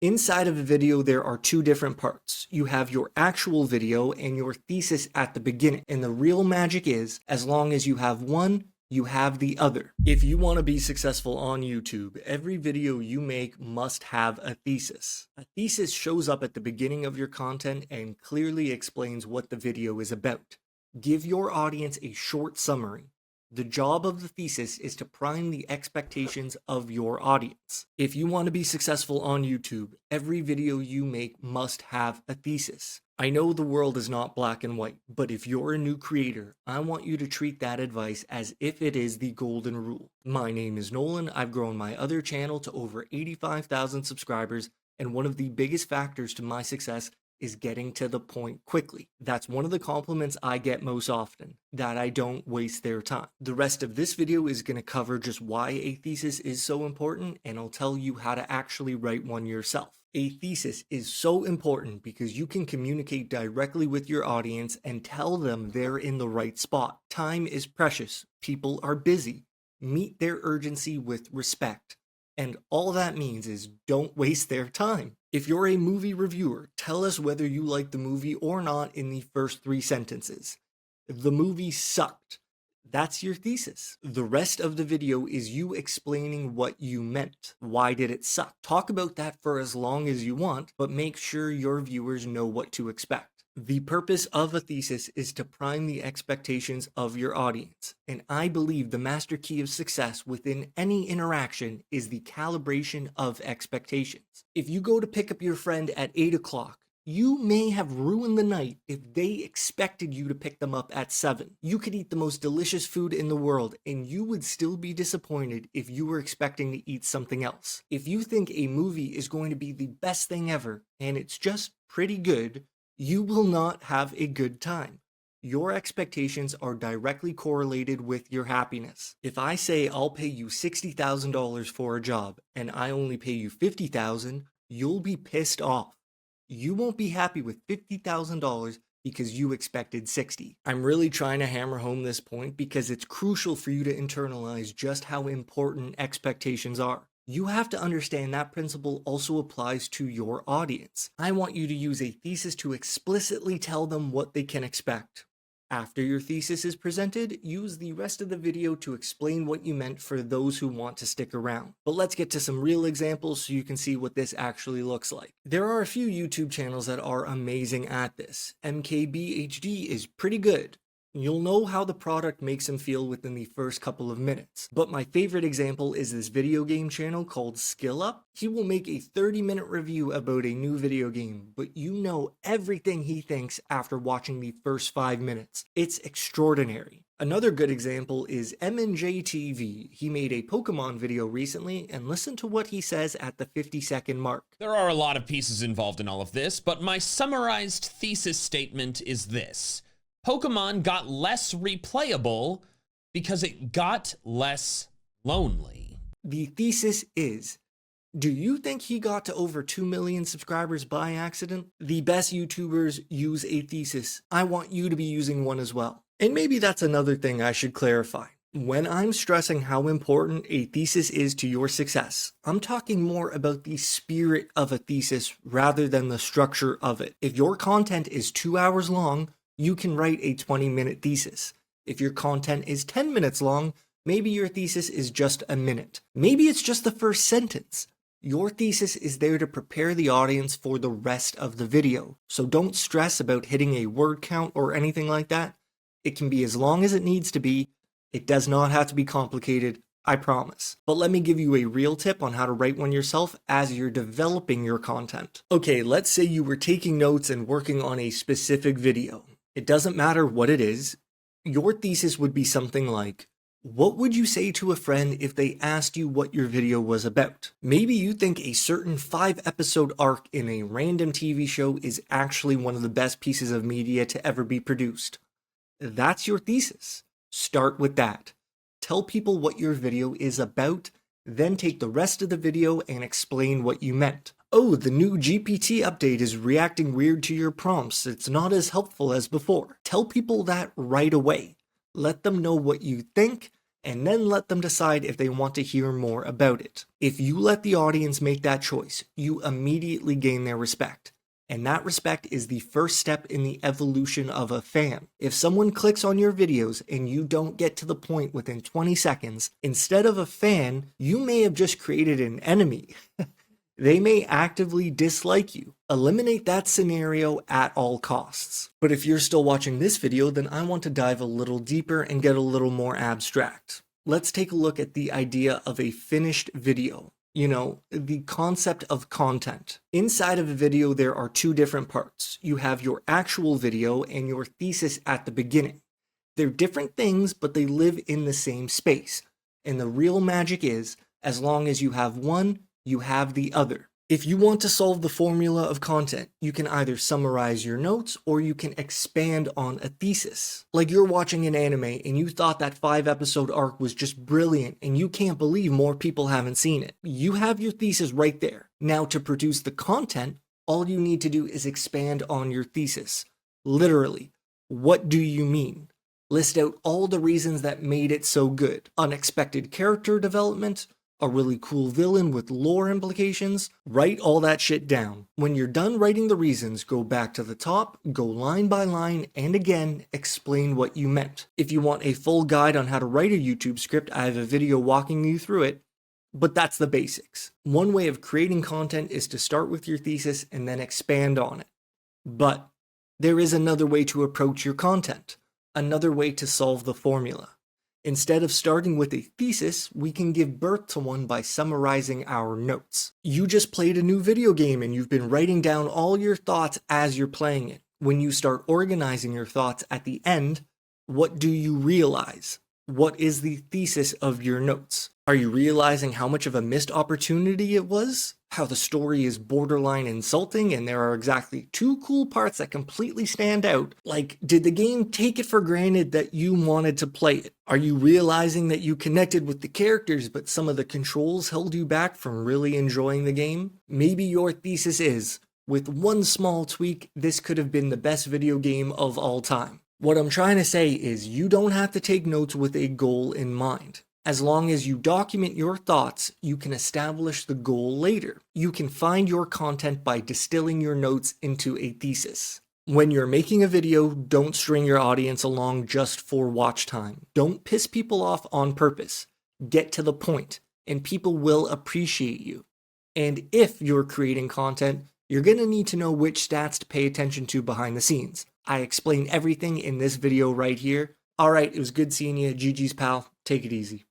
Inside of a video, there are two different parts. You have your actual video and your thesis at the beginning. And the real magic is, as long as you have one, you have the other. If you want to be successful on YouTube, every video you make must have a thesis. A thesis shows up at the beginning of your content and clearly explains what the video is about. Give your audience a short summary. The job of the thesis is to prime the expectations of your audience. If you want to be successful on YouTube, every video you make must have a thesis. I know the world is not black and white, but if you're a new creator, I want you to treat that advice as if it is the golden rule. My name is Nolan. I've grown my other channel to over 85,000 subscribers, and one of the biggest factors to my success is getting to the point quickly. That's one of the compliments I get most often, that I don't waste their time. The rest of this video is going to cover just why a thesis is so important, and I'll tell you how to actually write one yourself. A thesis is so important because you can communicate directly with your audience and tell them they're in the right spot. Time is precious. People are busy. Meet their urgency with respect. And all that means is don't waste their time. If you're a movie reviewer, tell us whether you like the movie or not in the first 3 sentences. The movie sucked. That's your thesis. The rest of the video is you explaining what you meant. Why did it suck? Talk about that for as long as you want, but make sure your viewers know what to expect. The purpose of a thesis is to prime the expectations of your audience, and I believe the master key of success within any interaction is the calibration of expectations. If you go to pick up your friend at 8 o'clock, you may have ruined the night if they expected you to pick them up at 7. You could eat the most delicious food in the world, and you would still be disappointed if you were expecting to eat something else. If you think a movie is going to be the best thing ever, and it's just pretty good, you will not have a good time. Your expectations are directly correlated with your happiness. If I say I'll pay you $60,000 for a job and I only pay you $50,000, you'll be pissed off. You won't be happy with $50,000 because you expected 60. I'm really trying to hammer home this point because it's crucial for you to internalize just how important expectations are. You have to understand that principle also applies to your audience. I want you to use a thesis to explicitly tell them what they can expect. After your thesis is presented, use the rest of the video to explain what you meant for those who want to stick around. But let's get to some real examples so you can see what this actually looks like. There are a few YouTube channels that are amazing at this. MKBHD is pretty good. You'll know how the product makes him feel within the first couple of minutes. But my favorite example is this video game channel called Skill Up. He will make a 30-minute review about a new video game, but you know everything he thinks after watching the first 5 minutes. It's extraordinary. Another good example is M&J TV. He made a Pokemon video recently, and listen to what he says at the 50-second mark. There are a lot of pieces involved in all of this, but my summarized thesis statement is this. Pokemon got less replayable because it got less lonely. The thesis is, do you think he got to over 2 million subscribers by accident? The best YouTubers use a thesis. I want you to be using one as well. And maybe that's another thing I should clarify. When I'm stressing how important a thesis is to your success, I'm talking more about the spirit of a thesis rather than the structure of it. If your content is 2 hours long, you can write a 20-minute thesis. If your content is 10 minutes long, maybe your thesis is just a minute. Maybe it's just the first sentence. Your thesis is there to prepare the audience for the rest of the video. So don't stress about hitting a word count or anything like that. It can be as long as it needs to be. It does not have to be complicated, I promise. But let me give you a real tip on how to write one yourself as you're developing your content. Okay, let's say you were taking notes and working on a specific video. It doesn't matter what it is. Your thesis would be something like, what would you say to a friend if they asked you what your video was about? Maybe you think a certain 5-episode arc in a random TV show is actually one of the best pieces of media to ever be produced. That's your thesis. Start with that. Tell people what your video is about, then take the rest of the video and explain what you meant. Oh, the new GPT update is reacting weird to your prompts. It's not as helpful as before. Tell people that right away. Let them know what you think and then let them decide if they want to hear more about it. If you let the audience make that choice, you immediately gain their respect. And that respect is the first step in the evolution of a fan. If someone clicks on your videos and you don't get to the point within 20 seconds, instead of a fan, you may have just created an enemy. They may actively dislike you. Eliminate that scenario at all costs. But if you're still watching this video, then I want to dive a little deeper and get a little more abstract. Let's take a look at the idea of a finished video. You know, the concept of content. Inside of a video, there are two different parts. You have your actual video and your thesis at the beginning. They're different things, but they live in the same space. And the real magic is, as long as you have one, you have the other. If you want to solve the formula of content, you can either summarize your notes or you can expand on a thesis. Like you're watching an anime and you thought that 5-episode arc was just brilliant and you can't believe more people haven't seen it. You have your thesis right there. Now to produce the content, all you need to do is expand on your thesis. Literally, what do you mean? List out all the reasons that made it so good. Unexpected character development, a really cool villain with lore implications. Write all that shit down. When you're done writing the reasons, go back to the top, go line by line, and again, explain what you meant. If you want a full guide on how to write a YouTube script, I have a video walking you through it, but that's the basics. One way of creating content is to start with your thesis and then expand on it. But there is another way to approach your content, another way to solve the formula. Instead of starting with a thesis, we can give birth to one by summarizing our notes. You just played a new video game and you've been writing down all your thoughts as you're playing it. When you start organizing your thoughts at the end, what do you realize? What is the thesis of your notes? Are you realizing how much of a missed opportunity it was? How the story is borderline insulting and there are exactly two cool parts that completely stand out? Like, did the game take it for granted that you wanted to play it? Are you realizing that you connected with the characters but some of the controls held you back from really enjoying the game? Maybe your thesis is, with one small tweak, this could have been the best video game of all time. What I'm trying to say is you don't have to take notes with a goal in mind. As long as you document your thoughts, you can establish the goal later. You can find your content by distilling your notes into a thesis. When you're making a video, don't string your audience along just for watch time. Don't piss people off on purpose. Get to the point, and people will appreciate you. And if you're creating content, you're going to need to know which stats to pay attention to behind the scenes. I explain everything in this video right here. Alright, it was good seeing you. GG's pal. Take it easy.